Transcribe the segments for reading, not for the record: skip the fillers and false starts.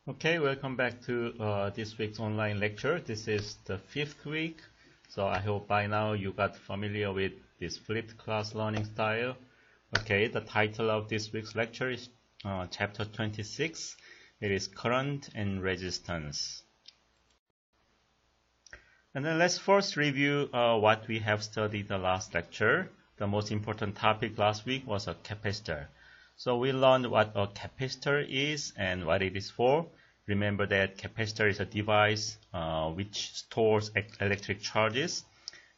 Okay, welcome back to this week's online lecture. This is the 5th week, so I hope by now you got familiar with this flipped class learning style. Okay, the title of this week's lecture is chapter 26. It is current and resistance. And then let's first review what we have studied the last lecture. The most important topic last week was a capacitor. So we learned what a capacitor is and what it is for. Remember that capacitor is a device which stores electric charges.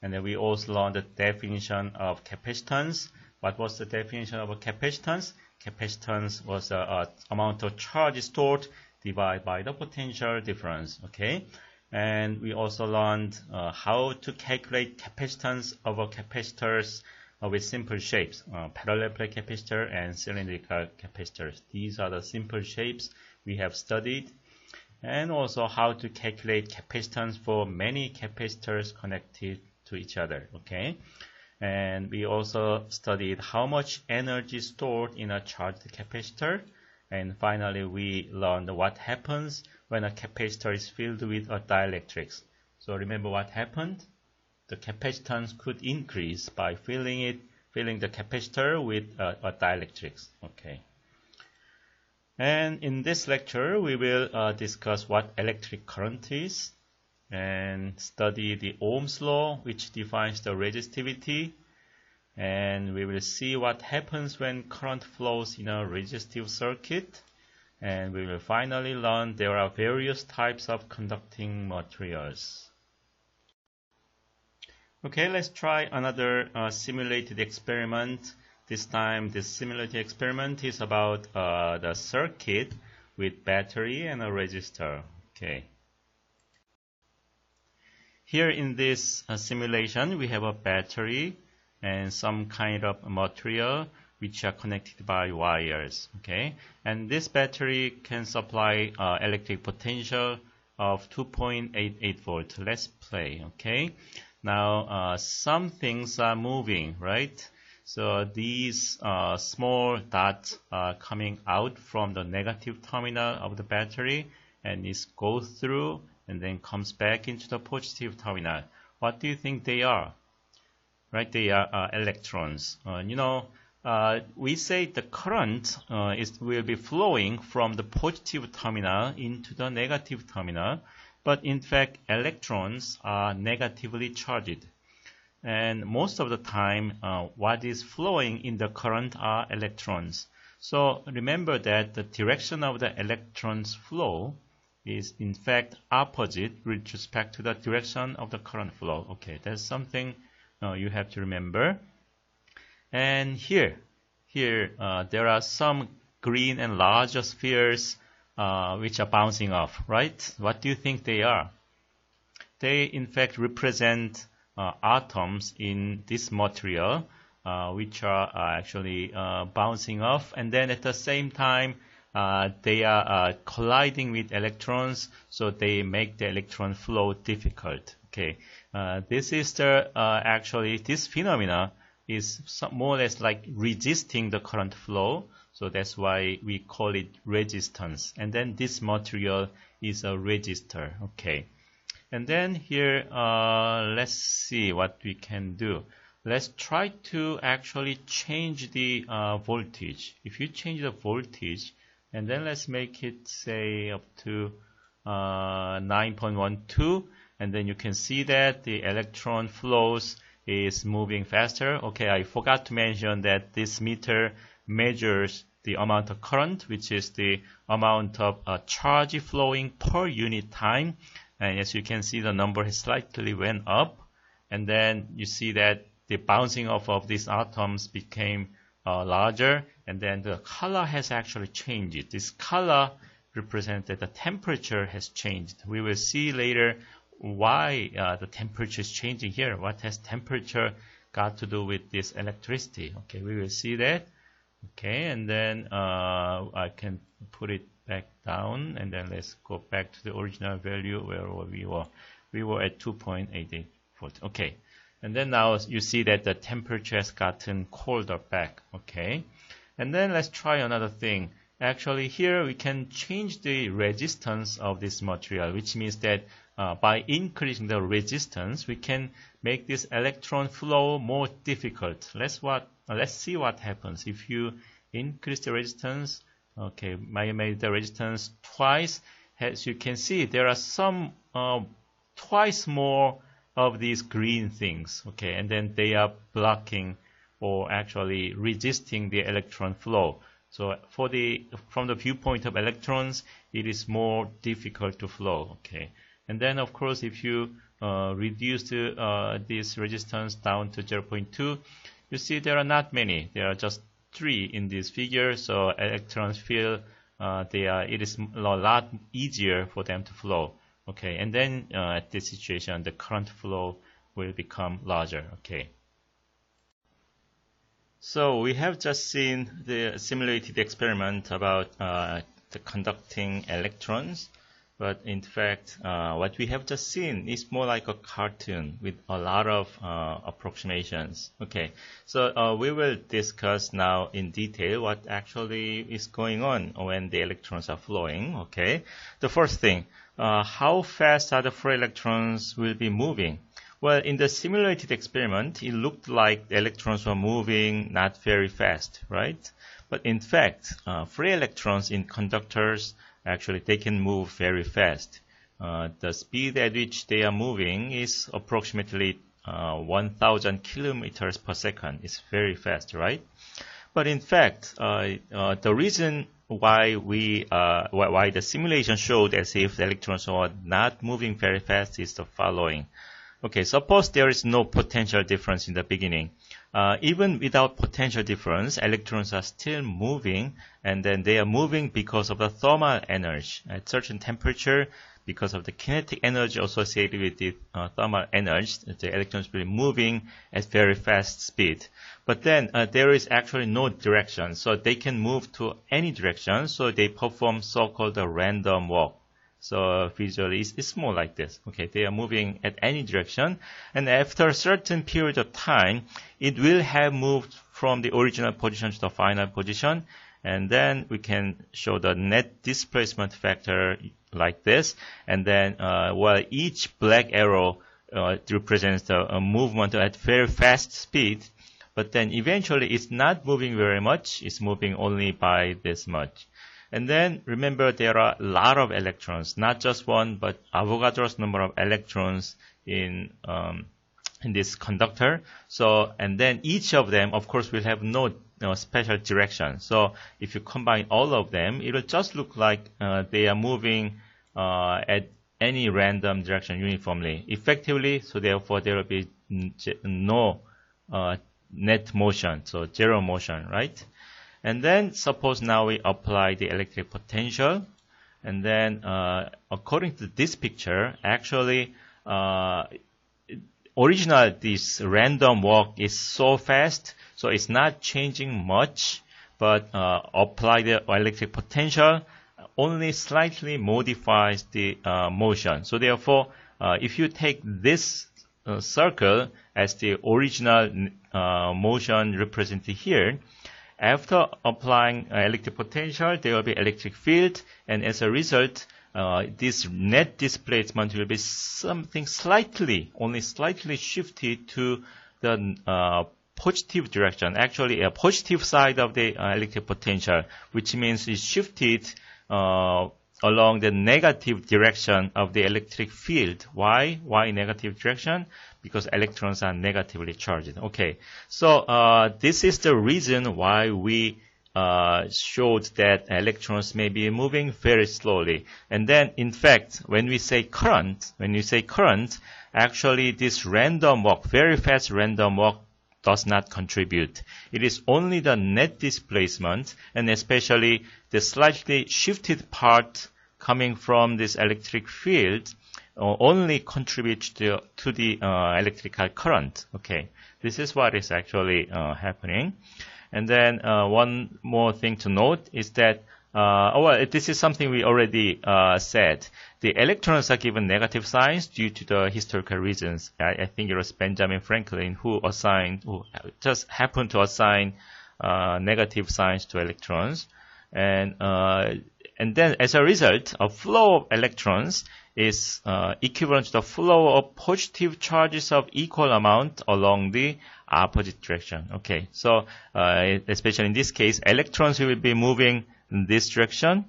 And then we also learned the definition of capacitance. What was the definition of a capacitance? Capacitance was the amount of charge stored divided by the potential difference. Okay. And we also learned how to calculate capacitance of a capacitors with simple shapes, parallel plate capacitor and cylindrical capacitors. These are the simple shapes we have studied. And also how to calculate capacitance for many capacitors connected to each other. Okay. And we also studied how much energy stored in a charged capacitor. And finally, we learned what happens when a capacitor is filled with a dielectrics. So remember what happened? The capacitance could increase by filling the capacitor with a dielectrics. Okay. And in this lecture, we will discuss what electric current is and study the Ohm's law, which defines the resistivity. And we will see what happens when current flows in a resistive circuit. And we will finally learn there are various types of conducting materials. Okay, let's try another simulated experiment. This time, this simulated experiment is about the circuit with battery and a resistor. Okay. Here in this simulation, we have a battery and some kind of material which are connected by wires. Okay, and this battery can supply electric potential of 2.88 volt. Let's play. Okay, now some things are moving, right? So these small dots are coming out from the negative terminal of the battery, and it goes through and then comes back into the positive terminal. What do you think they are? Right, they are electrons. We say the current will be flowing from the positive terminal into the negative terminal, but in fact electrons are negatively charged. And most of the time, what is flowing in the current are electrons. So remember that the direction of the electrons flow is in fact opposite with respect to the direction of the current flow. Okay, that's something you have to remember. And here there are some green and larger spheres which are bouncing off, right? What do you think they are? They in fact represent atoms in this material which are actually bouncing off, and then at the same time they are colliding with electrons, so they make the electron flow difficult. Okay, this is the actually this phenomena is more or less like resisting the current flow, so that's why we call it resistance. And then this material is a resistor. Okay, and then here let's see what we can do. Let's try to actually change the voltage. If you change the voltage, and then let's make it say up to 9.12, and then you can see that the electron flows is moving faster. Okay, I forgot to mention that this meter measures the amount of current, which is the amount of charge flowing per unit time. And as you can see, the number has slightly went up. And then you see that the bouncing off of these atoms became larger. And then the color has actually changed. This color represents that the temperature has changed. We will see later why the temperature is changing here. What has temperature got to do with this electricity? Okay, we will see that. Okay, and then I can put it back down, and then let's go back to the original value where we were. We were at 2.88 volt. Okay, and then now you see that the temperature has gotten colder back. Okay, and then let's try another thing. actually here we can change the resistance of this material, which means that by increasing the resistance, we can make this electron flow more difficult. Let's see what happens if you increase the resistance. Okay, I made the resistance twice. As you can see, there are some twice more of these green things. Okay, and then they are blocking or actually resisting the electron flow. So from the viewpoint of electrons, it is more difficult to flow. Okay, and then of course if you reduce this resistance down to 0.2, you see there are not many. There are just 3 in this figure. So electrons feel it is a lot easier for them to flow. Okay, and then at this situation, the current flow will become larger. Okay. So we have just seen the simulated experiment about the conducting electrons, but in fact, what we have just seen is more like a cartoon with a lot of approximations. Okay, so we will discuss now in detail what actually is going on when the electrons are flowing. Okay, the first thing, how fast are the free electrons will be moving? Well, in the simulated experiment, it looked like the electrons were moving not very fast, right? But in fact, free electrons in conductors, actually, they can move very fast. The speed at which they are moving is approximately 1,000 kilometers per second. It's very fast, right? But in fact, the reason why the simulation showed as if the electrons are not moving very fast is the following. Okay, suppose there is no potential difference in the beginning. Even without potential difference, electrons are still moving, and then they are moving because of the thermal energy. At certain temperature, because of the kinetic energy associated with the thermal energy, the electrons will be moving at very fast speed. But then there is actually no direction, so they can move to any direction, so they perform so-called a random walk. So visually, it's more like this. Okay, they are moving at any direction, and after a certain period of time, it will have moved from the original position to the final position, and then we can show the net displacement factor like this, and then while each black arrow represents the movement at very fast speed, but then eventually it's not moving very much, it's moving only by this much. And then remember, there are a lot of electrons, not just one, but Avogadro's number of electrons in this conductor. So, and then each of them, of course, will have no special direction. So if you combine all of them, it will just look like they are moving at any random direction uniformly, effectively. So therefore, there will be no net motion, so zero motion, right? And then suppose now we apply the electric potential, and then according to this picture, actually this random walk is so fast, so it's not changing much, but apply the electric potential only slightly modifies the motion. So therefore, if you take this circle as the original motion represented here, after applying electric potential, there will be electric field, and as a result, this net displacement will be something only slightly shifted to the positive direction. Actually, a positive side of the electric potential, which means it's shifted along the negative direction of the electric field. Why? Why negative direction? Because electrons are negatively charged. Okay, so this is the reason why we showed that electrons may be moving very slowly. And then, in fact, when you say current, actually this random walk, very fast random walk, does not contribute. It is only the net displacement, and especially the slightly shifted part coming from this electric field only contributes to the electrical current. Okay, this is what is actually happening. And then one more thing to note is that, this is something we already said. The electrons are given negative signs due to the historical reasons. I think it was Benjamin Franklin who just happened to assign negative signs to electrons. and then as a result, a flow of electrons is equivalent to the flow of positive charges of equal amount along the opposite direction. Okay, so especially in this case, electrons will be moving in this direction,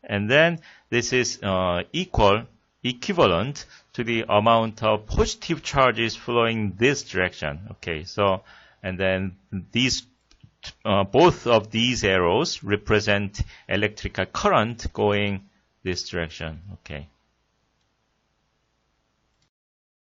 and then this is equivalent to the amount of positive charges flowing this direction. Okay, so and then these both of these arrows represent electrical current going this direction. Okay.